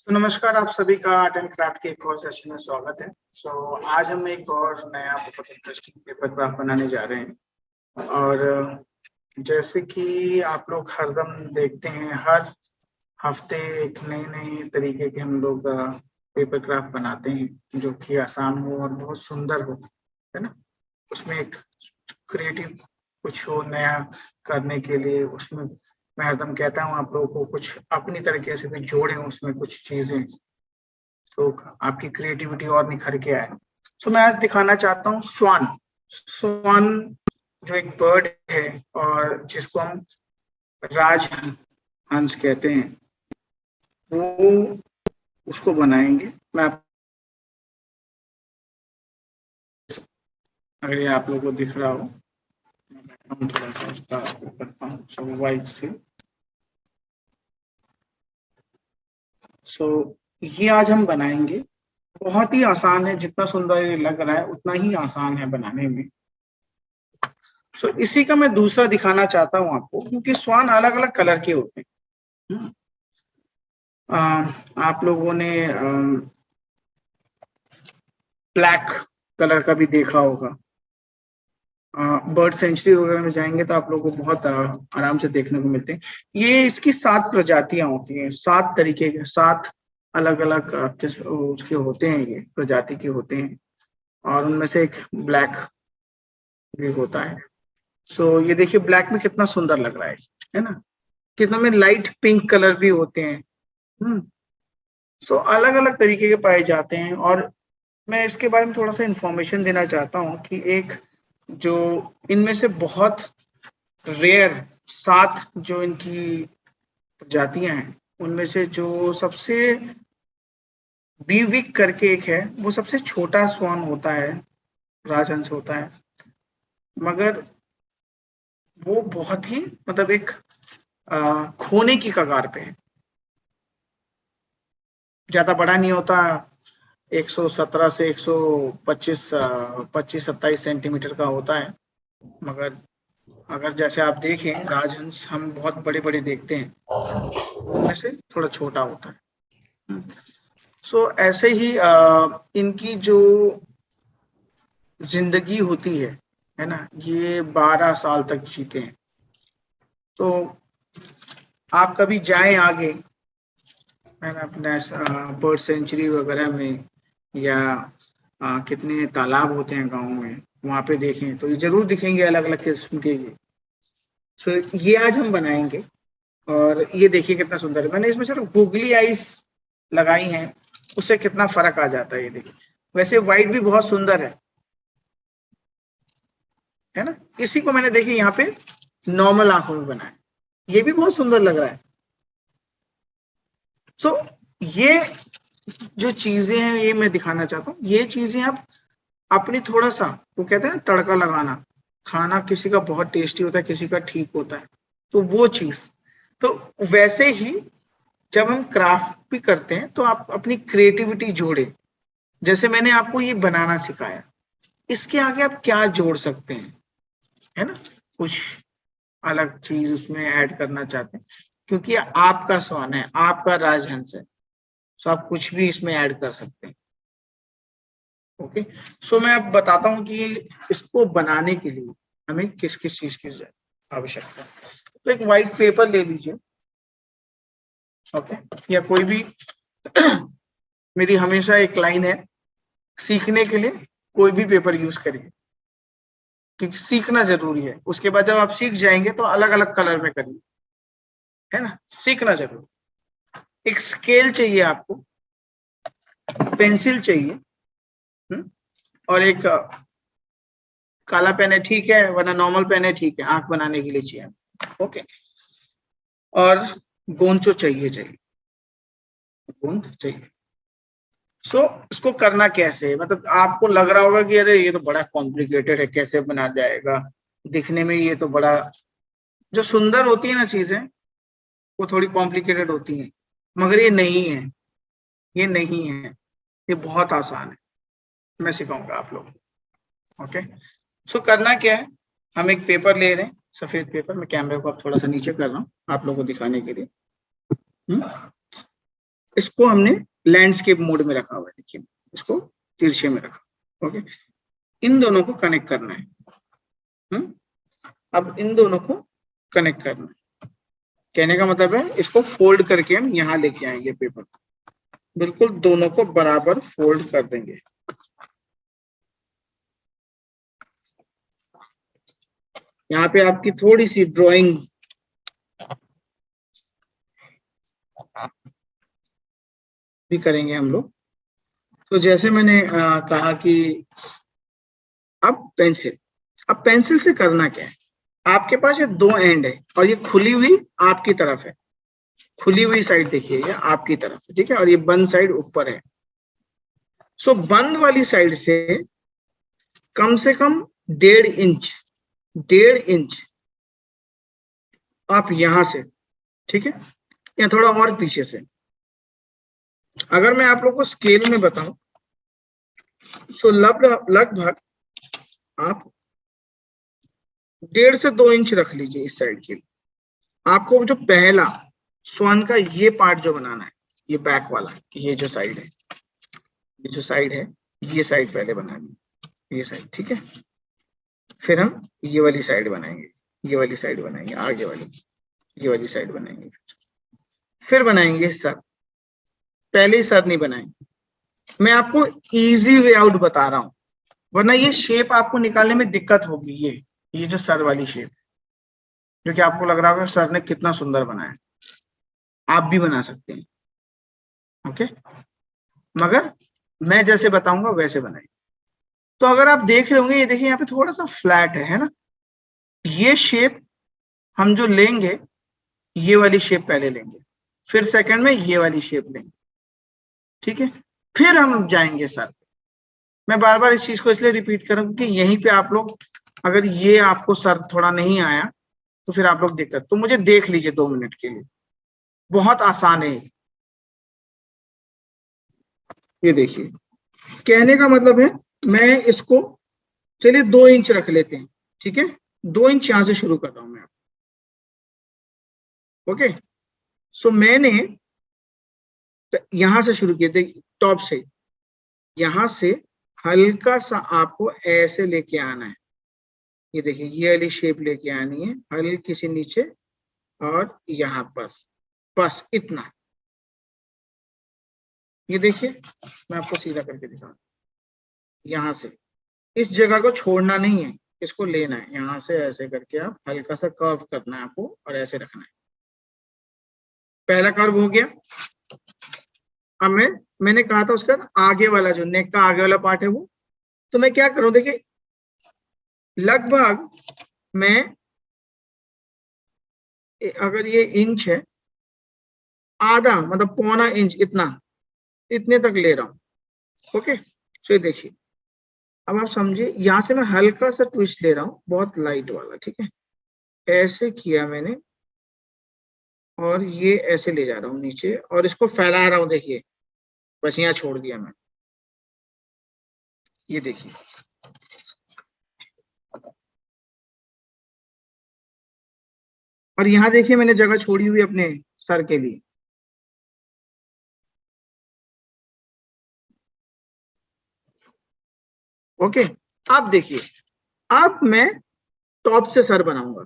तो नमस्कार, आप सभी का आर्ट एंड क्राफ्ट के एक और सेशन में स्वागत है। आज हम एक और नया बहुत इंटरेस्टिंग पेपर क्राफ्ट बनाने जा रहे हैं। और जैसे कि आप लोग हरदम देखते हैं, हर हफ्ते एक नए नए तरीके के हम लोग पेपर क्राफ्ट बनाते हैं जो कि आसान हो और बहुत सुंदर हो, है ना। उसमें एक क्रिएटिव कुछ हो नया करने के लिए, उसमें मैं हरदम कहता हूँ आप लोगों को कुछ अपनी तरीके से भी जोड़ें उसमें कुछ चीजें, तो आपकी क्रिएटिविटी और निखर के आए। मैं आज दिखाना चाहता हूँ स्वान। स्वान जो एक बर्ड है और जिसको हम राजहंस कहते हैं, वो उसको बनाएंगे। मैं अगर ये आप लोगों को दिख रहा हो, मैं थोड़ा सा उसका करता हूँ सब वाइट से। ये आज हम बनाएंगे। बहुत ही आसान है, जितना सुंदर ये लग रहा है उतना ही आसान है बनाने में। इसी का मैं दूसरा दिखाना चाहता हूँ आपको, क्योंकि स्वान अलग अलग कलर के होते हैं। आप लोगों ने ब्लैक कलर का भी देखा होगा। बर्ड सेंचुरी वगैरह में जाएंगे तो आप लोगों को बहुत आराम से देखने को मिलते हैं। ये इसकी 7 प्रजातियां होती हैं, 7 तरीके के, 7 अलग अलग उसके होते हैं, ये प्रजाति के होते हैं। और उनमें से एक ब्लैक भी होता है। ये देखिए ब्लैक में कितना सुंदर लग रहा है ना। कितना में लाइट पिंक कलर भी होते हैं। अलग अलग तरीके के पाए जाते हैं। और मैं इसके बारे में थोड़ा सा इंफॉर्मेशन देना चाहता हूँ कि एक जो इनमें से बहुत रेयर 7 जो इनकी प्रजातियां हैं, उनमें से जो सबसे बीविक करके एक है, वो सबसे छोटा स्वान होता है, राजहंस होता है। मगर वो बहुत ही मतलब एक खोने की कगार पे है। ज्यादा बड़ा नहीं होता, 117 से 125 25-27 सेंटीमीटर का होता है। मगर अगर जैसे आप देखें, राजहंस हम बहुत बड़े बड़े देखते हैं, उनमें से थोड़ा छोटा होता है। ऐसे ही इनकी जो जिंदगी होती है ना, ये 12 साल तक जीते हैं। तो आप कभी जाएं आगे, है ना, अपने बर्ड सेंचुरी वगैरह में, या कितने तालाब होते हैं गाँव में, वहां पे देखें तो ये जरूर दिखेंगे अलग अलग किस्म के। ये आज हम बनाएंगे। और ये देखिए कितना सुंदर है। मैंने इसमें सिर्फ गूगली आइस लगाई हैं, उससे कितना फर्क आ जाता है, ये देखिए। वैसे व्हाइट भी बहुत सुंदर है ना। इसी को मैंने देखिए यहाँ पे नॉर्मल आंखों में बनाया, ये भी बहुत सुंदर लग रहा है। ये जो चीजें हैं, ये मैं दिखाना चाहता हूँ। ये चीजें आप अपनी थोड़ा सा, वो कहते हैं ना तड़का लगाना, खाना किसी का बहुत टेस्टी होता है, किसी का ठीक होता है, तो वो चीज। तो वैसे ही जब हम क्राफ्ट भी करते हैं तो आप अपनी क्रिएटिविटी जोड़े। जैसे मैंने आपको ये बनाना सिखाया, इसके आगे आप क्या जोड़ सकते हैं, है ना। कुछ अलग चीज उसमें ऐड करना चाहते हैं, क्योंकि आपका स्वान है, आपका राजहंस है, तो आप कुछ भी इसमें ऐड कर सकते हैं। ओके। मैं अब बताता हूँ कि इसको बनाने के लिए हमें किस किस चीज की आवश्यकता है। तो एक व्हाइट पेपर ले लीजिए, ओके, या कोई भी मेरी हमेशा एक लाइन है, सीखने के लिए कोई भी पेपर यूज करिए, क्योंकि सीखना जरूरी है। उसके बाद जब आप सीख जाएंगे तो अलग अलग कलर में करिए, है ना। सीखना जरूरी। एक स्केल चाहिए आपको, पेंसिल चाहिए, और एक काला पेन है ठीक है, वरना नॉर्मल पेन है ठीक है, आंख बनाने के लिए चाहिए। ओके। और गोंचो चाहिए गोंद चाहिए। इसको करना कैसे है, मतलब आपको लग रहा होगा कि अरे ये तो बड़ा कॉम्प्लिकेटेड है, कैसे बना जाएगा, दिखने में ये तो बड़ा, जो सुंदर होती है ना चीजें, वो थोड़ी कॉम्प्लिकेटेड होती हैं, मगर ये नहीं है, ये नहीं है, ये बहुत आसान है। मैं सिखाऊंगा आप लोग। ओके। करना क्या है, हम एक पेपर ले रहे हैं, सफेद पेपर। मैं कैमरे को अब थोड़ा सा नीचे कर रहा हूँ आप लोगों को दिखाने के लिए। इसको हमने लैंडस्केप मोड में रखा हुआ है, देखिए इसको तिरछे में रखा। ओके, इन दोनों को कनेक्ट करना है। अब इन दोनों को कनेक्ट करना है, कहने का मतलब है इसको फोल्ड करके हम यहाँ लेके आएंगे पेपर, बिल्कुल दोनों को बराबर फोल्ड कर देंगे। यहाँ पे आपकी थोड़ी सी ड्राइंग भी करेंगे हम लोग। तो जैसे मैंने कहा कि अब पेंसिल से करना क्या है, आपके पास ये दो एंड है और ये खुली हुई आपकी तरफ है, खुली हुई साइड देखिए ये आपकी तरफ, ठीक है, और ये बंद साइड ऊपर है। सो बंद वाली साइड से कम से कम 1.5 इंच आप यहां से, ठीक है, या थोड़ा और पीछे से। अगर मैं आप लोग को स्केल में बताऊं तो लगभग आप 1.5 से 2 इंच रख लीजिए इस साइड के लिए। आपको जो पहला स्वान का ये पार्ट जो बनाना है, ये बैक वाला, ये जो साइड है, ये जो साइड है, ये साइड पहले बनानी है, ये साइड, ठीक है। फिर हम ये वाली साइड बनाएंगे, ये वाली साइड बनाएंगे, आगे वाली ये वाली साइड बनाएंगे, फिर बनाएंगे सर। पहले ही सर नहीं बनाएंगे, मैं आपको इजी वे आउट बता रहा हूं, वरना ये शेप आपको निकालने में दिक्कत होगी। ये जो सर वाली शेप, जो कि आपको लग रहा होगा सर ने कितना सुंदर बनाया, आप भी बना सकते हैं। ओके, मगर मैं जैसे बताऊंगा वैसे बनाए। तो अगर आप देख रहे होंगे, ये देखिए यहाँ पे थोड़ा सा फ्लैट है ना, ये शेप हम जो लेंगे, ये वाली शेप पहले लेंगे, फिर सेकंड में ये वाली शेप लेंगे, ठीक है, फिर हम जाएंगे सर। मैं बार बार इस चीज को इसलिए रिपीट कर रहा हूं कि यहीं पे आप लोग, अगर ये आपको सर थोड़ा नहीं आया तो फिर आप लोग दिक्कत, तो मुझे देख लीजिए 2 मिनट के लिए, बहुत आसान है। ये देखिए, कहने का मतलब है मैं इसको, चलिए 2 इंच रख लेते हैं, ठीक है, 2 इंच यहां से शुरू कर रहा हूं मैं। ओके, सो मैंने यहां से शुरू किए थे, टॉप से, यहां से हल्का सा आपको ऐसे लेके आना है। ये देखिए, ये वाली शेप लेके आनी है हल्की सी नीचे, और यहाँ पर बस इतना। ये देखिए, मैं आपको सीधा करके दिखा रहा हूं, यहां से इस जगह को छोड़ना नहीं है, इसको लेना है यहां से, ऐसे करके आप हल्का सा कर्व करना है आपको और ऐसे रखना है। पहला कर्व हो गया। अब मैंने कहा था उसका आगे वाला, जो नेक का आगे वाला पार्ट है वो, तो मैं क्या करूं, देखिए लगभग मैं, अगर ये इंच है, आधा मतलब 1.25 इंच, इतने तक ले रहा हूं। ओके, तो ये देखिए, अब आप समझिए, यहां से मैं हल्का सा ट्विस्ट ले रहा हूं, बहुत लाइट वाला, ठीक है, ऐसे किया मैंने, और ये ऐसे ले जा रहा हूं नीचे, और इसको फैला रहा हूं, देखिए बस यहाँ छोड़ दिया मैं। ये देखिए, और यहाँ देखिए मैंने जगह छोड़ी हुई अपने सर के लिए। ओके, अब देखिए, अब मैं टॉप से सर बनाऊंगा,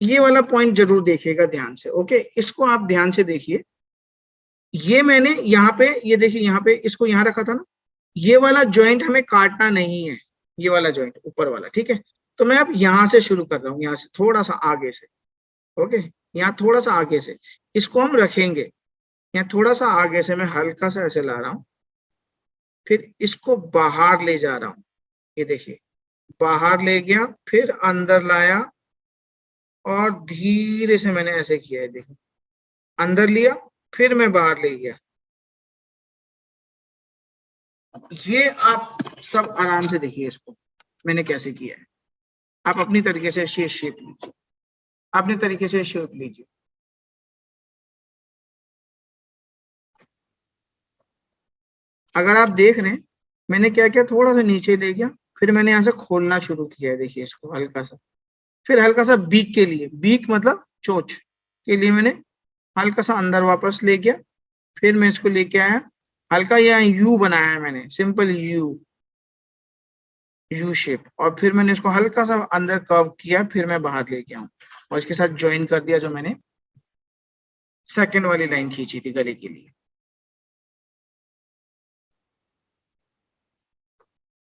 ये वाला पॉइंट जरूर देखिएगा ध्यान से। ओके, इसको आप ध्यान से देखिए, ये मैंने यहाँ पे, ये देखिए यहाँ पे इसको यहाँ रखा था ना, ये वाला जॉइंट हमें काटना नहीं है, ये वाला जॉइंट ऊपर वाला, ठीक है। तो मैं अब यहाँ से शुरू कर रहा हूँ, यहाँ से थोड़ा सा आगे से। ओके, यहाँ थोड़ा सा आगे से इसको हम रखेंगे, यहाँ थोड़ा सा आगे से मैं हल्का सा ऐसे ला रहा हूँ, फिर इसको बाहर ले जा रहा हूँ। ये देखिए, बाहर ले गया, फिर अंदर लाया, और धीरे से मैंने ऐसे किया है, देखो अंदर लिया, फिर मैं बाहर ले गया। ये आप सब आराम से देखिए इसको मैंने कैसे किया है। आप अपनी तरीके से शेप लीजिए, अपने तरीके से शेप लीजिए। अगर आप देख रहे हैं, मैंने क्या किया, थोड़ा सा नीचे ले गया, फिर मैंने यहाँ से खोलना शुरू किया है, देखिए इसको हल्का सा, फिर हल्का सा बीक के लिए, बीक मतलब चोंच के लिए मैंने हल्का सा अंदर वापस ले गया, फिर मैं इसको लेके आया, हल्का यहाँ यू बनाया है मैंने, सिंपल यू शेप, और फिर मैंने इसको हल्का सा अंदर कर्व किया, फिर मैं बाहर लेके आऊं और इसके साथ ज्वाइन कर दिया जो मैंने सेकंड वाली लाइन खींची थी गले के लिए।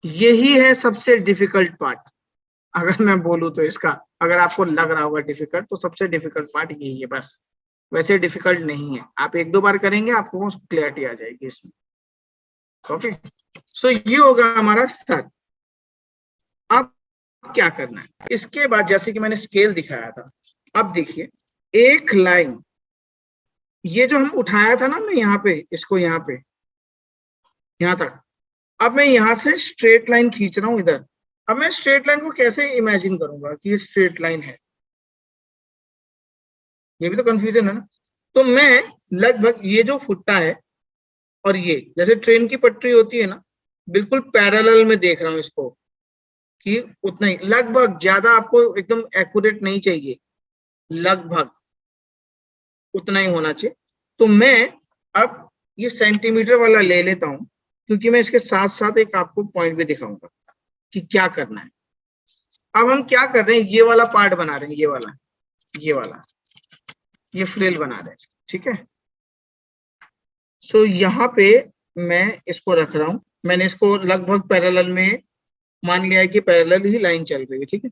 यही है सबसे डिफिकल्ट पार्ट, अगर मैं बोलूं तो इसका, अगर आपको लग रहा होगा डिफिकल्ट, तो सबसे डिफिकल्ट पार्ट यही है बस। वैसे डिफिकल्ट नहीं है, आप एक दो बार करेंगे आपको क्लैरिटी आ जाएगी इसमें। ओके, सो ये होगा हमारा सर। अब क्या करना है इसके बाद, जैसे कि मैंने स्केल दिखाया था, अब देखिए एक लाइन, ये जो हम उठाया था ना, मैं यहाँ पे इसको यहाँ पे यहाँ तक, अब मैं यहाँ से स्ट्रेट लाइन खींच रहा हूँ इधर। अब मैं स्ट्रेट लाइन को कैसे इमेजिन करूंगा कि ये स्ट्रेट लाइन है, ये भी तो कंफ्यूजन है ना। तो मैं लगभग ये जो फुट्टा है और ये जैसे ट्रेन की पटरी होती है ना, बिल्कुल पैरेलल में देख रहा हूँ इसको, कि उतना ही लगभग, ज्यादा आपको एकदम एक्यूरेट नहीं चाहिए, लगभग उतना ही होना चाहिए। तो मैं अब ये सेंटीमीटर वाला ले लेता हूं, क्योंकि मैं इसके साथ साथ एक आपको पॉइंट भी दिखाऊंगा कि क्या करना है। अब हम क्या कर रहे हैं, ये वाला पार्ट बना रहे हैं, ये वाला ये फ्रिल बना रहे हैं, ठीक है। सो यहाँ पे मैं इसको रख रहा हूं, मैंने इसको लगभग पैरेलल में मान लिया है कि पैरेलल ही लाइन चल रही है, ठीक है।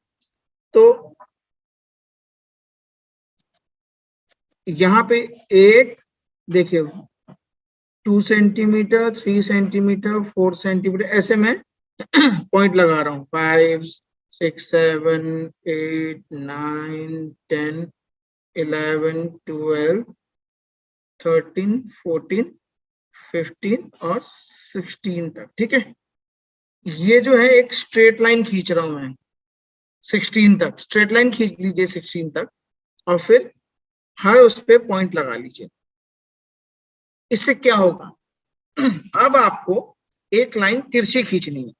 तो यहाँ पे एक देखिए 2 सेंटीमीटर, 3 सेंटीमीटर, 4 सेंटीमीटर, ऐसे मैं पॉइंट लगा रहा हूँ। 5, 6, 7, 8, 9, 10, 11, 12, 13, 14, 15 और 16 तक, ठीक है। ये जो है एक स्ट्रेट लाइन खींच रहा हूं मैं 16 तक, स्ट्रेट लाइन खींच लीजिए 16 तक, और फिर हर उस पे पॉइंट लगा लीजिए। इससे क्या होगा, अब आपको एक लाइन तिरछी खींचनी है,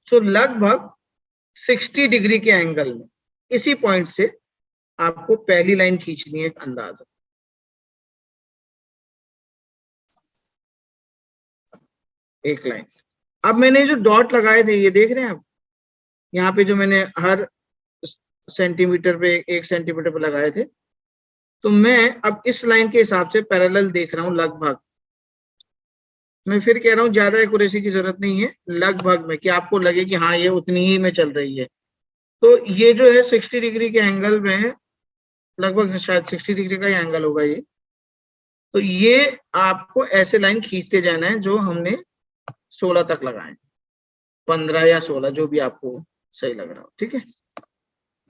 सो लगभग 60 डिग्री के एंगल में इसी पॉइंट से आपको पहली लाइन खींचनी है, अंदाजा। एक लाइन, अब मैंने जो डॉट लगाए थे ये देख रहे हैं आप, यहाँ पे जो मैंने हर सेंटीमीटर पे 1 सेंटीमीटर पे लगाए थे, तो मैं अब इस लाइन के हिसाब से पैरेलल देख रहा हूं लगभग। मैं फिर कह रहा हूं ज्यादा एक्यूरेसी की जरूरत नहीं है, लगभग में, कि आपको लगे कि हाँ ये उतनी ही में चल रही है। तो ये जो है 60 डिग्री के एंगल में है, लगभग शायद 60 डिग्री का ही एंगल होगा ये। तो ये आपको ऐसे लाइन खींचते जाना है जो हमने 16 तक लगाए, 15 या 16 जो भी आपको सही लग रहा हो, ठीक है।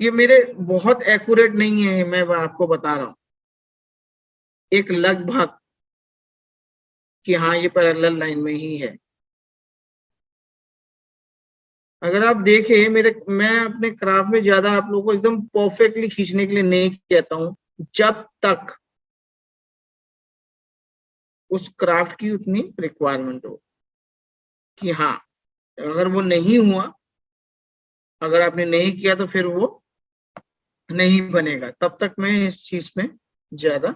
ये मेरे बहुत एक्यूरेट नहीं है, मैं आपको बता रहा हूं एक लगभग, कि हाँ ये पैरेलल लाइन में ही है। अगर आप देखें मेरे, मैं अपने क्राफ्ट में ज्यादा आप लोगों को एकदम परफेक्टली खींचने के लिए नहीं कहता हूं, जब तक उस क्राफ्ट की उतनी रिक्वायरमेंट हो, कि हाँ अगर वो नहीं हुआ, अगर आपने नहीं किया तो फिर वो नहीं बनेगा, तब तक मैं इस चीज में ज्यादा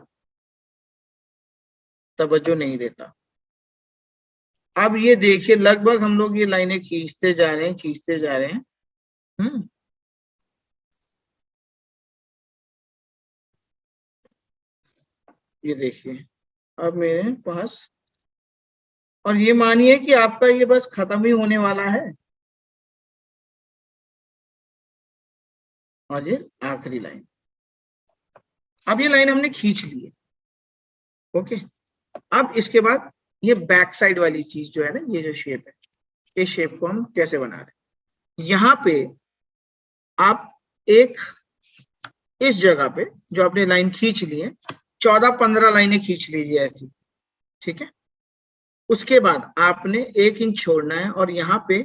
तवज्जो नहीं देता। अब ये देखिए लगभग हम लोग ये लाइनें खींचते जा रहे हैं, खींचते जा रहे हैं। ये देखिए अब मेरे पास, और ये मानिए कि आपका ये बस खत्म ही होने वाला है, और ये आखिरी लाइन, अब ये लाइन हमने खींच ली है। ओके, अब इसके बाद ये बैक साइड वाली चीज जो है ना, ये जो शेप है, इस शेप को हम कैसे बना रहे हैं। यहाँ पे आप एक, इस जगह पे जो आपने लाइन खींच ली है, 14-15 लाइनें खींच लीजिए ऐसी, ठीक है। उसके बाद आपने 1 इंच छोड़ना है, और यहाँ पे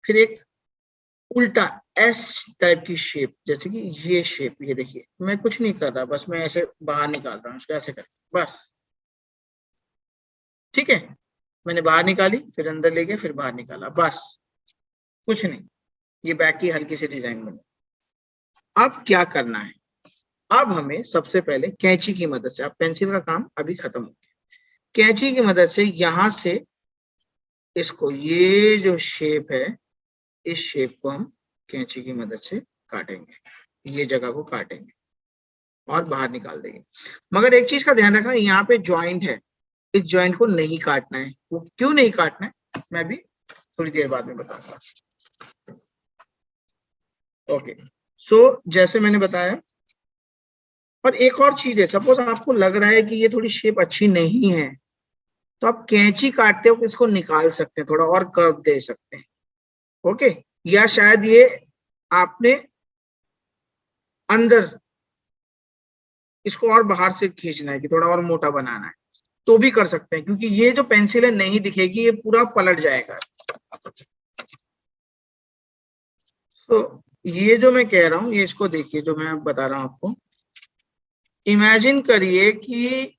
फिर एक उल्टा एस टाइप की शेप, जैसे कि ये शेप, ये देखिए मैं कुछ नहीं कर रहा, बस मैं ऐसे बाहर निकाल रहा हूँ इसको ऐसे करके, बस, ठीक है। मैंने बाहर निकाली, फिर अंदर ले गया, फिर बाहर निकाला, बस, कुछ नहीं। ये बैक की हल्की सी डिजाइन बनी। अब क्या करना है, अब हमें सबसे पहले कैंची की मदद से, अब पेंसिल का काम अभी खत्म हो गया, कैंची की मदद से यहां से इसको, ये जो शेप है, इस शेप को हम कैंची की मदद से काटेंगे, ये जगह को काटेंगे और बाहर निकाल देंगे। मगर एक चीज का ध्यान रखना, यहाँ पे जॉइंट है, इस जॉइंट को नहीं काटना है। वो क्यों नहीं काटना है मैं भी थोड़ी देर बाद में बताऊंगा। ओके, सो जैसे मैंने बताया, और एक और चीज है, सपोज आपको लग रहा है कि ये थोड़ी शेप अच्छी नहीं है, तो आप कैंची काटते हो इसको निकाल सकते हैं, थोड़ा और कर्व दे सकते हैं। ओके, या शायद ये आपने अंदर इसको और बाहर से खींचना है कि थोड़ा और मोटा बनाना है, तो भी कर सकते हैं, क्योंकि ये जो पेंसिल है नहीं दिखेगी, ये पूरा पलट जाएगा। तो ये जो मैं कह रहा हूं, ये इसको देखिए, जो मैं बता रहा हूं आपको, इमेजिन करिए कि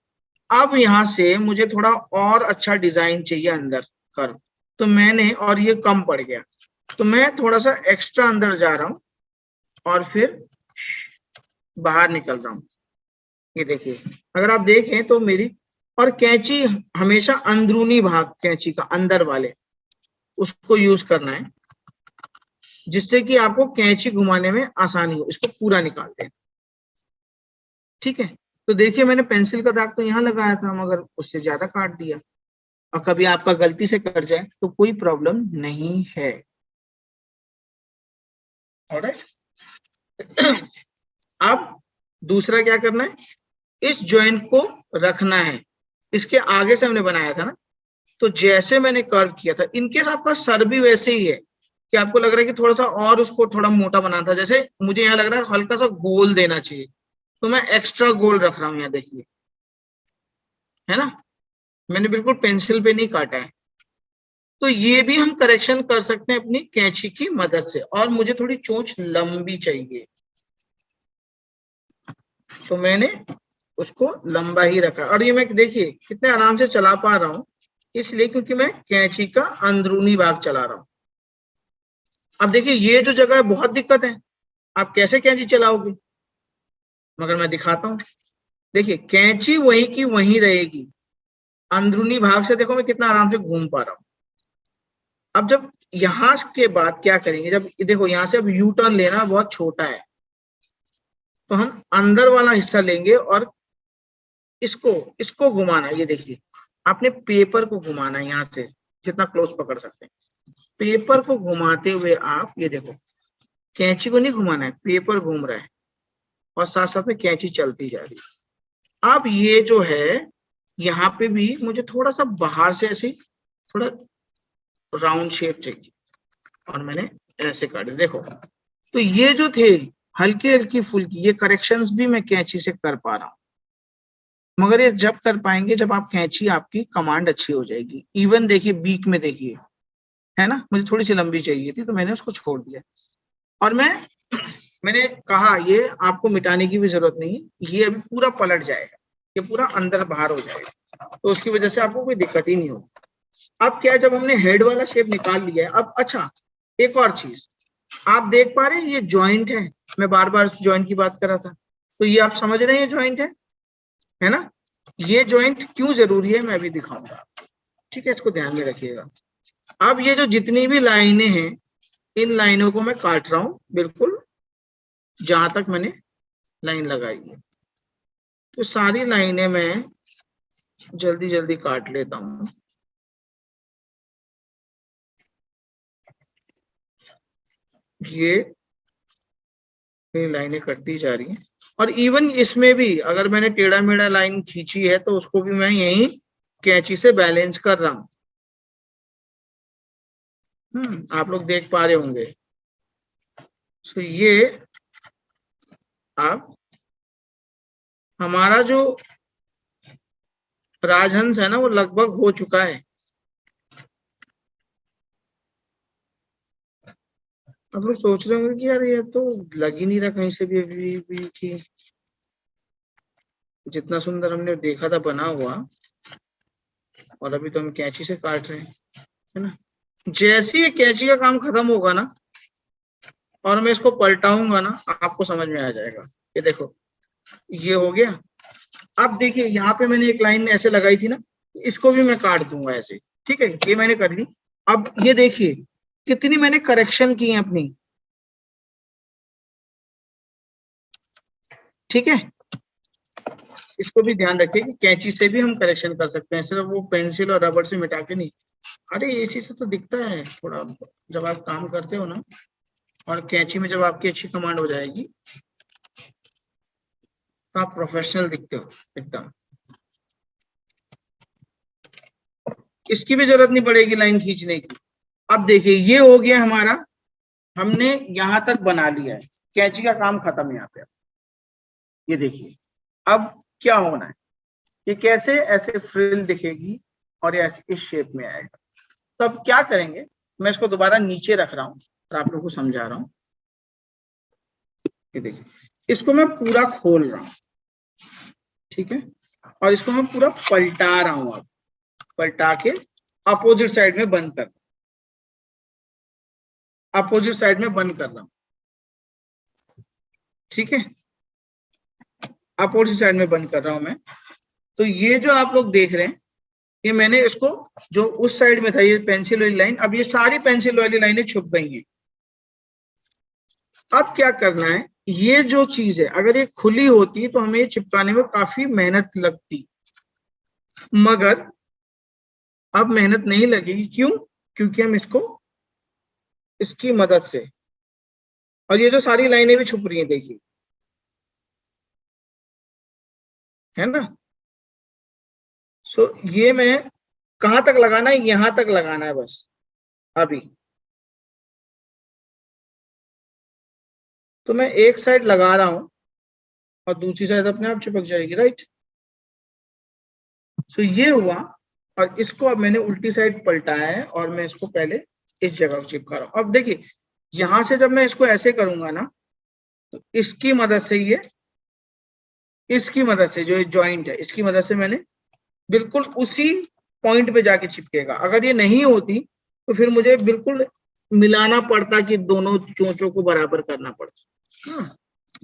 अब यहां से मुझे थोड़ा और अच्छा डिजाइन चाहिए अंदर कर्व, तो मैंने, और ये कम पड़ गया, तो मैं थोड़ा सा एक्स्ट्रा अंदर जा रहा हूं और फिर बाहर निकल रहा हूं। ये देखिए, अगर आप देखें तो मेरी, और कैंची हमेशा अंदरूनी भाग, कैंची का अंदर वाले उसको यूज करना है, जिससे कि आपको कैंची घुमाने में आसानी हो। इसको पूरा निकाल दें, ठीक है। तो देखिए, मैंने पेंसिल का दाग तो यहाँ लगाया था, मगर उससे ज्यादा काट दिया। और कभी आपका गलती से कट जाए तो कोई प्रॉब्लम नहीं है। ऑलराइट। अब दूसरा क्या करना है, इस जॉइंट को रखना है, इसके आगे से हमने बनाया था ना, तो जैसे मैंने कर्व किया था, इनकेस आपका सर भी वैसे ही है कि आपको लग रहा है कि थोड़ा सा और उसको थोड़ा मोटा बनाना था, जैसे मुझे यहाँ लग रहा है हल्का सा गोल देना चाहिए, तो मैं एक्स्ट्रा गोल रख रहा हूँ, यहाँ देखिए, है ना, मैंने बिल्कुल पेंसिल पे नहीं काटा है। तो ये भी हम करेक्शन कर सकते हैं अपनी कैंची की मदद से। और मुझे थोड़ी चोंच लंबी चाहिए, तो मैंने उसको लंबा ही रखा, और ये मैं देखिए कितने आराम से चला पा रहा हूं, इसलिए क्योंकि मैं कैंची का अंदरूनी भाग चला रहा हूं। अब देखिए, ये जो जगह है बहुत दिक्कत है, आप कैसे कैंची चलाओगे, मगर मैं दिखाता हूं। देखिए, कैंची वहीं की वहीं रहेगी, अंदरूनी भाग से देखो मैं कितना आराम से घूम पा रहा हूं। अब जब यहां के बाद क्या करेंगे, जब देखो यहां से अब यू टर्न लेना बहुत छोटा है, तो हम अंदर वाला हिस्सा लेंगे और इसको इसको घुमाना। ये देखिए, आपने पेपर को घुमाना है, यहाँ से जितना क्लोज पकड़ सकते हैं, पेपर को घुमाते हुए आप ये देखो, कैंची को नहीं घुमाना है, पेपर घूम रहा है और साथ साथ में कैंची चलती जा रही है। अब ये जो है, यहाँ पे भी मुझे थोड़ा सा बाहर से ऐसे थोड़ा राउंड शेप चाहिए, और मैंने ऐसे काटे, देखो। तो ये जो थे हल्की हल्की फुल्की, ये करेक्शंस भी मैं कैंची से कर पा रहा हूँ, मगर ये जब कर पाएंगे जब आप कैंची, आपकी कमांड अच्छी हो जाएगी। इवन देखिए बीक में देखिए, है ना, मुझे थोड़ी सी लंबी चाहिए थी तो मैंने उसको छोड़ दिया। और मैंने कहा ये आपको मिटाने की भी जरूरत नहीं है, ये अभी पूरा पलट जाएगा, ये पूरा अंदर बाहर हो जाएगा, तो उसकी वजह से आपको कोई दिक्कत ही नहीं होगी। अब क्या है, जब हमने हेड वाला शेप निकाल लिया है, अब अच्छा एक और चीज आप देख पा रहे हैं, ये जॉइंट है, मैं बार बार जॉइंट की बात कर रहा था, तो ये आप समझ रहे हैं ये जॉइंट है ना। ये जॉइंट क्यों जरूरी है मैं भी दिखाऊंगा, ठीक है, इसको ध्यान में रखिएगा। अब ये जो जितनी भी लाइनें हैं, इन लाइनों को मैं काट रहा हूं, बिल्कुल जहां तक मैंने लाइन लगाई है, तो सारी लाइनें मैं जल्दी जल्दी काट लेता हूं। ये लाइनें कटती जा रही हैं, और इवन इसमें भी अगर मैंने टेढ़ा मेढ़ा लाइन खींची है तो उसको भी मैं यही कैंची से बैलेंस कर रहा हूं। आप लोग देख पा रहे होंगे। तो ये आप, हमारा जो राजहंस है ना, वो लगभग हो चुका है। अब लोग सोच रहे होंगे कि यार ये तो लग ही नहीं रहा कहीं से भी अभी भी कि जितना सुंदर हमने देखा था बना हुआ, और अभी तो हम कैंची से काट रहे हैं, है ना। जैसे ही कैंची का काम खत्म होगा ना, और मैं इसको पलटाऊंगा ना, आपको समझ में आ जाएगा। ये देखो, ये हो गया। अब देखिए, यहाँ पे मैंने एक लाइन ऐसे लगाई थी ना, इसको भी मैं काट दूंगा ऐसे, ठीक है, ये मैंने कर ली। अब ये देखिए कितनी मैंने करेक्शन की है अपनी, ठीक है। इसको भी ध्यान रखिए कि कैंची से भी हम करेक्शन कर सकते हैं, सिर्फ वो पेंसिल और रबड़ से मिटा के नहीं। अरे इसी से तो दिखता है थोड़ा, जब आप काम करते हो ना, और कैंची में जब आपकी अच्छी कमांड हो जाएगी तो आप प्रोफेशनल दिखते हो एकदम। इसकी भी जरूरत नहीं पड़ेगी लाइन खींचने की। अब देखिए ये हो गया हमारा, हमने यहां तक बना लिया है, कैंची का काम खत्म यहाँ पे। ये देखिए अब क्या होना है, ये कैसे ऐसे फ्रिल दिखेगी और ये ऐसे इस शेप में आएगा। तो अब क्या करेंगे, मैं इसको दोबारा नीचे रख रहा हूं और आप लोगों को समझा रहा हूं। ये देखिए इसको मैं पूरा खोल रहा हूं, ठीक है, और इसको मैं पूरा पलटा रहा हूं। अब पलटा के अपोजिट साइड में बंद कर, अपोजिट साइड में बंद कर रहा हूं, ठीक है, अपोजिट साइड में बंद कर रहा हूं मैं। तो ये जो आप लोग देख रहे हैं, ये मैंने इसको, जो उस साइड में था ये पेंसिल वाली लाइन, अब ये सारी पेंसिल वाली लाइनें छुप गई हैं। अब क्या करना है, ये जो चीज है अगर ये खुली होती तो हमें ये चिपकाने में काफी मेहनत लगती, मगर अब मेहनत नहीं लगेगी। क्यों? क्योंकि हम इसको इसकी मदद से, और ये जो सारी लाइनें भी छुप रही हैं देखिए, है ना। सो ये मैं कहां तक लगाना है, यहां तक लगाना है बस अभी। तो मैं एक साइड लगा रहा हूं और दूसरी साइड अपने आप चिपक जाएगी, राइट। सो ये हुआ, और इसको अब मैंने उल्टी साइड पलटाया है और मैं इसको पहले इस जगह को चिपका रहा हूं। अब देखिए यहां से जब मैं इसको ऐसे करूंगा ना, तो इसकी मदद से ये, इसकी मदद से जो जॉइंट है इसकी मदद से मैंने बिल्कुल उसी पॉइंट पे जाके चिपकेगा। अगर ये नहीं होती तो फिर मुझे बिल्कुल मिलाना पड़ता कि दोनों चोंचों को बराबर करना पड़ता। हाँ,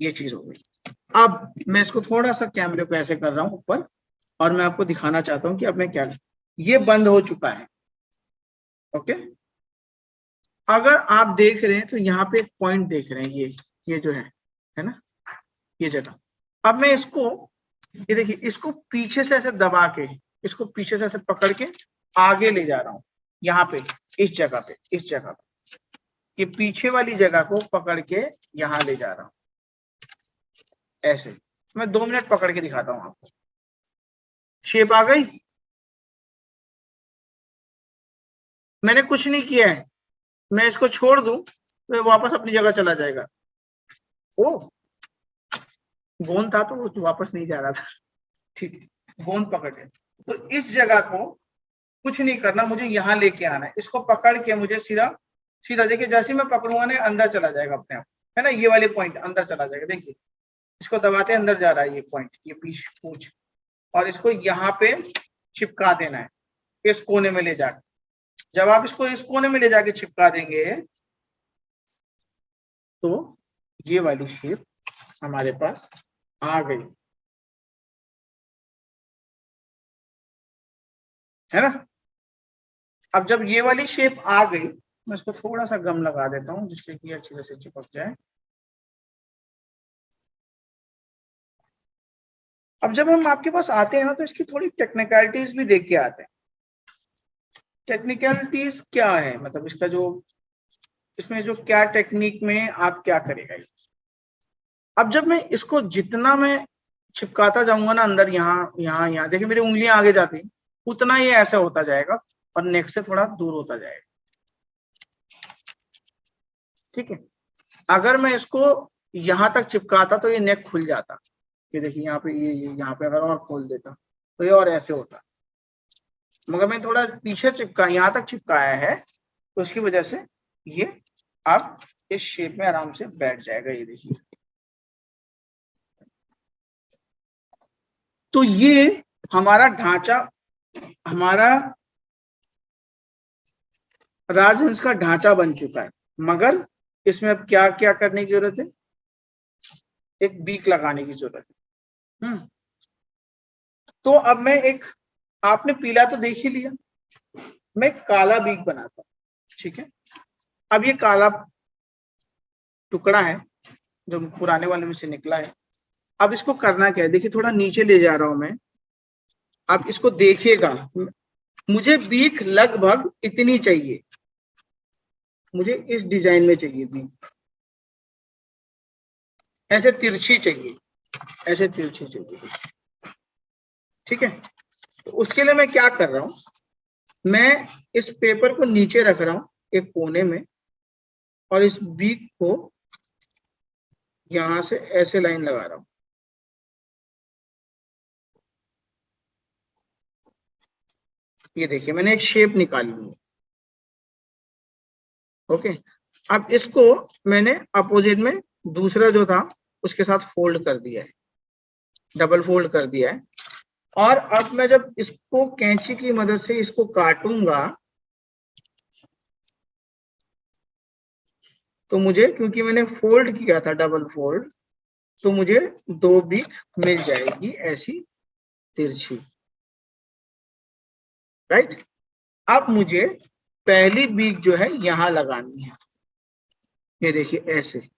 ये चीज हो गई। अब मैं इसको थोड़ा सा कैमरे को ऐसे कर रहा हूं ऊपर, और मैं आपको दिखाना चाहता हूं कि अब मैं क्या, ये बंद हो चुका है, ओके। अगर आप देख रहे हैं तो यहाँ पे एक पॉइंट देख रहे हैं, ये जो है ना, ये जगह। अब मैं इसको, ये देखिए इसको पीछे से ऐसे दबा के, इसको पीछे से ऐसे पकड़ के आगे ले जा रहा हूं, यहाँ पे इस जगह पे, इस जगह पे, ये पीछे वाली जगह को पकड़ के यहाँ ले जा रहा हूं ऐसे। मैं 2 मिनट पकड़ के दिखाता हूं आपको। शेप आ गई, मैंने कुछ नहीं किया है, मैं इसको छोड़ दूं तो वापस अपनी जगह चला जाएगा। ओ, गोंद था तो वो वापस नहीं जा रहा था, ठीक है, गोंद पकड़ के। तो इस जगह को कुछ नहीं करना, मुझे यहाँ लेके आना है, इसको पकड़ के मुझे सीधा सीधा, देखिए जैसे मैं पकड़ूंगा ना अंदर चला जाएगा अपने आप, है ना, ये वाले पॉइंट अंदर चला जाएगा। देखिए इसको दबाते अंदर जा रहा है ये पॉइंट, ये पीछ पूछ, और इसको यहाँ पे चिपका देना है इस कोने में ले जाकर। जब आप इसको इस कोने में ले जाके चिपका देंगे तो ये वाली शेप हमारे पास आ गई, है ना। अब जब ये वाली शेप आ गई, मैं इसको थोड़ा सा गम लगा देता हूं जिससे कि अच्छी तरह से चिपक जाए। अब जब हम आपके पास आते हैं ना, तो इसकी थोड़ी टेक्निकलिटीज भी देख के आते हैं। टेक्निकलिटीज क्या है, मतलब इसका जो, इसमें जो क्या टेक्निक में आप क्या करेगा। अब जब मैं इसको जितना मैं चिपकाता जाऊंगा ना अंदर, यहाँ यहाँ यहाँ देखिए मेरी उंगलियां आगे जाती हैं, उतना ये ऐसा होता जाएगा और नेक से थोड़ा दूर होता जाएगा, ठीक है। अगर मैं इसको यहाँ तक चिपकाता तो ये नेक खुल जाता, ये देखिए यहाँ पे, ये यहाँ पे अगर और खोल देता तो ये और ऐसे होता, मगर मैं थोड़ा पीछे चिपका, यहाँ तक चिपकाया है तो उसकी वजह से ये अब इस शेप में आराम से बैठ जाएगा, ये देखिए। तो ये हमारा ढांचा, हमारा राजहंस का ढांचा बन चुका है, मगर इसमें अब क्या क्या करने की जरूरत है, एक बीक लगाने की जरूरत है। तो अब मैं एक आपने पीला तो देख ही लिया, मैं काला बीक बनाता हूँ, ठीक है। अब ये काला टुकड़ा है जो पुराने वाले में से निकला है, अब इसको करना क्या है, देखिए थोड़ा नीचे ले जा रहा हूं मैं, आप इसको देखिएगा, मुझे बीक लगभग इतनी चाहिए, मुझे इस डिजाइन में चाहिए बीक, ऐसे तिरछी चाहिए, ऐसे तिरछी चाहिए, ठीक है। तो उसके लिए मैं क्या कर रहा हूं, मैं इस पेपर को नीचे रख रहा हूं एक कोने में, और इस बीक को यहां से ऐसे लाइन लगा रहा हूं, ये देखिए मैंने एक शेप निकाली है, ओके। अब इसको मैंने अपोजिट में दूसरा जो था उसके साथ फोल्ड कर दिया है, डबल फोल्ड कर दिया है, और अब मैं जब इसको कैंची की मदद से इसको काटूंगा तो मुझे, क्योंकि मैंने फोल्ड किया था डबल फोल्ड, तो मुझे दो बीक मिल जाएगी ऐसी तिरछी, राइट। अब मुझे पहली बीक जो है यहां लगानी है, ये देखिए ऐसे,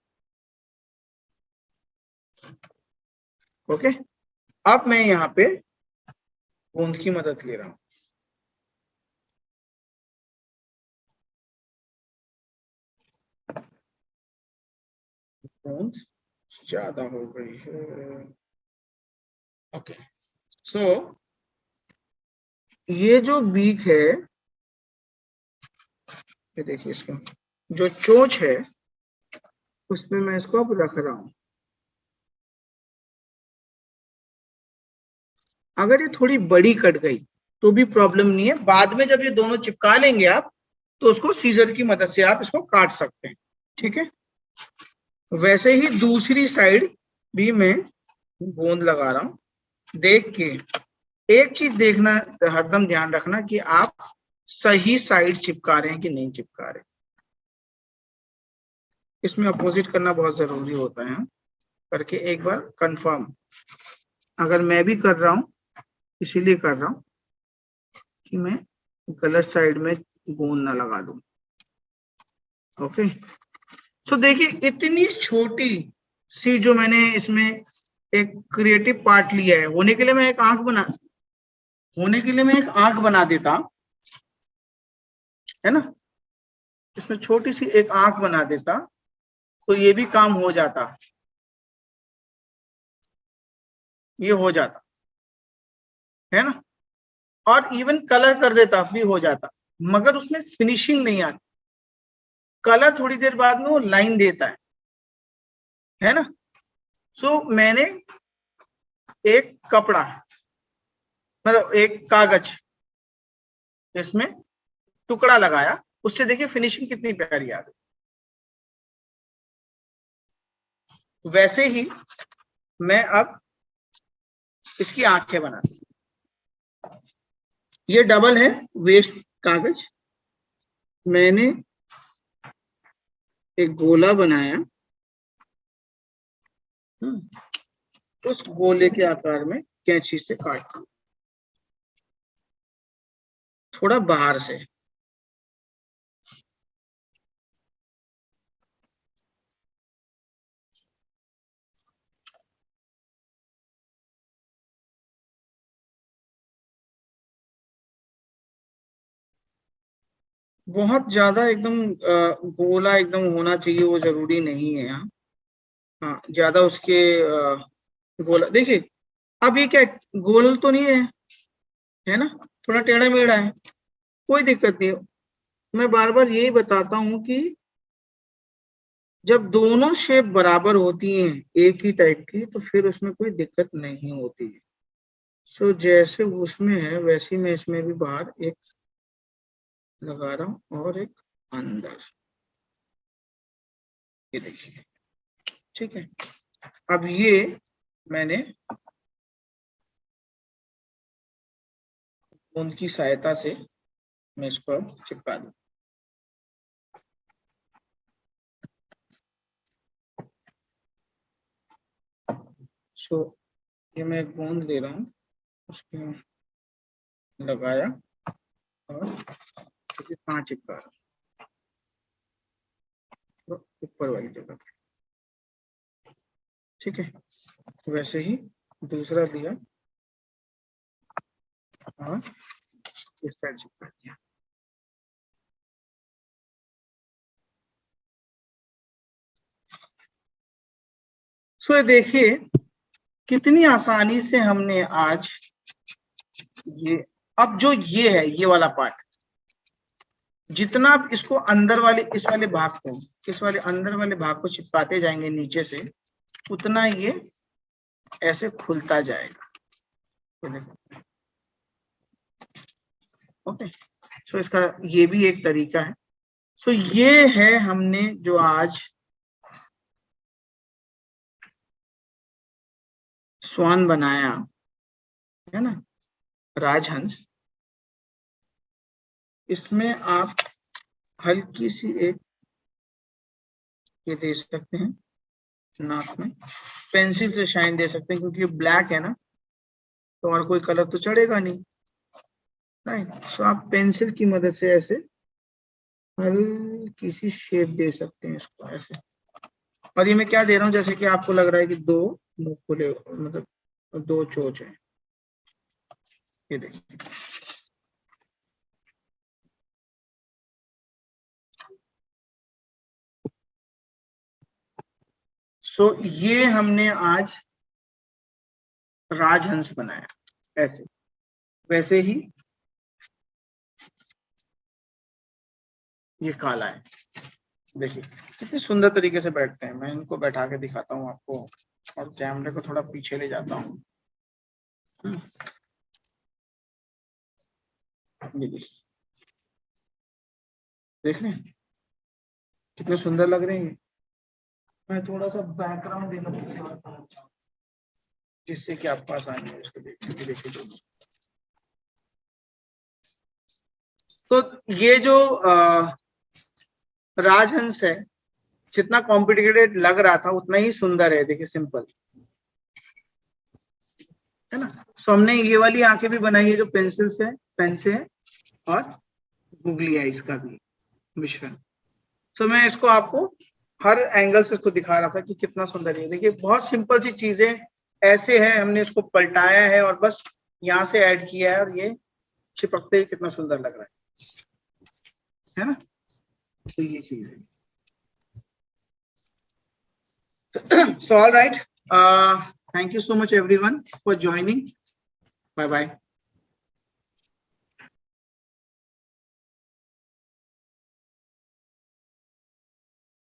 ओके। अब मैं यहाँ पे गोंद की मदद ले रहा हूं, गोंद ज्यादा हो गई है, ओके। सो ये जो बीक है, ये देखिए इसका जो चोंच है उसमें मैं इसको अब रख रहा हूं। अगर ये थोड़ी बड़ी कट गई तो भी प्रॉब्लम नहीं है, बाद में जब ये दोनों चिपका लेंगे आप तो उसको सीजर की मदद से आप इसको काट सकते हैं, ठीक है। वैसे ही दूसरी साइड भी मैं गोंद लगा रहा हूं, देख के एक चीज देखना, हरदम ध्यान रखना कि आप सही साइड चिपका रहे हैं कि नहीं चिपका रहे, इसमें अपोजिट करना बहुत जरूरी होता है, करके एक बार कंफर्म, अगर मैं भी कर रहा हूं इसीलिए कर रहा हूं कि मैं गलत साइड में गोंद ना लगा दूं, ओके। सो देखिए इतनी छोटी सी जो मैंने इसमें एक क्रिएटिव पार्ट लिया है, होने के लिए मैं एक आंख बना देता, है ना, इसमें छोटी सी एक आंख बना देता तो ये भी काम हो जाता, ये हो जाता, है ना, और इवन कलर कर देता भी हो जाता, मगर उसमें फिनिशिंग नहीं आती, कलर थोड़ी देर बाद में वो लाइन देता है ना। सो मैंने एक कपड़ा, मतलब एक कागज, इसमें टुकड़ा लगाया, उससे देखिए फिनिशिंग कितनी प्यारी आ गई। वैसे ही मैं अब इसकी आंखें बनाती हूं, ये डबल है वेस्ट कागज, मैंने एक गोला बनाया, उस गोले के आकार में कैंची से काटता हूं, थोड़ा बाहर से, बहुत ज्यादा एकदम गोला एकदम होना चाहिए वो जरूरी नहीं है, हाँ ज्यादा उसके गोला देखिए, अब ये क्या गोल तो नहीं है ना, थोड़ा टेढ़ा मेढ़ा है, कोई दिक्कत नहीं है। मैं बार बार यही बताता हूं कि जब दोनों शेप बराबर होती हैं एक ही टाइप की तो फिर उसमें कोई दिक्कत नहीं होती है। सो जैसे उसमें है वैसे मैं इसमें भी बाहर एक लगा रहा हूं और एक अंदर, ये देखिए, ठीक है। अब ये मैंने उनकी सहायता से मैं इसको अब चिपका दूं। सो ये मैं गोंद ले रहा हूँ उसके लगाया और पांच चिपका तो ऊपर वाली जगह पे, ठीक है। वैसे ही दूसरा दिया और इस साइड चिपका दिया। सो देखिए कितनी आसानी से हमने आज ये, अब जो ये है ये वाला पार्ट, जितना आप इसको अंदर वाले इस वाले भाग को, इस वाले अंदर वाले भाग को चिपकाते जाएंगे नीचे से, उतना ये ऐसे खुलता जाएगा। ओके, सो इसका ये भी एक तरीका है। सो ये है हमने जो आज स्वान बनाया है ना, राजहंस। इसमें आप हल्की सी एक ये दे सकते हैं नाक में, पेंसिल से शाइन दे सकते हैं, क्योंकि ये ब्लैक है ना तो और कोई कलर तो चढ़ेगा नहीं, राइट। सो आप पेंसिल की मदद से ऐसे हल्की सी शेप दे सकते हैं इसको ऐसे। और ये मैं क्या दे रहा हूँ, जैसे कि आपको लग रहा है कि दो मुंह खुले, मतलब दो चोच है, ये देखिए। सो ये हमने आज राजहंस बनाया ऐसे। वैसे ही ये काला है, देखिए कितने सुंदर तरीके से बैठते हैं। मैं इनको बैठा के दिखाता हूँ आपको, और कैमरे को थोड़ा पीछे ले जाता हूँ। ये देखिए, देख रहे हैं कितने सुंदर लग रहे हैं। मैं थोड़ा सा बैकग्राउंड देना जिससे कि आपको आसानी हो इसको देखने की। देखिए तो ये जो राजहंस है, जितना कॉम्प्लिकेटेड लग रहा था उतना ही सुंदर है। देखिए सिंपल है ना। सो हमने ये वाली आंखें भी बनाई है जो पेंसिल से, पेन से है, और गूगली आईज का भी मिश्रण। सो मैं इसको आपको हर एंगल से इसको दिखा रहा था कि कितना सुंदर है। देखिए बहुत सिंपल सी चीजें ऐसे है, हमने इसको पलटाया है और बस यहाँ से ऐड किया है, और ये चिपकते ही कितना सुंदर लग रहा है ना। तो ये चीज है। So all right, thank you so much everyone for joining. Bye bye.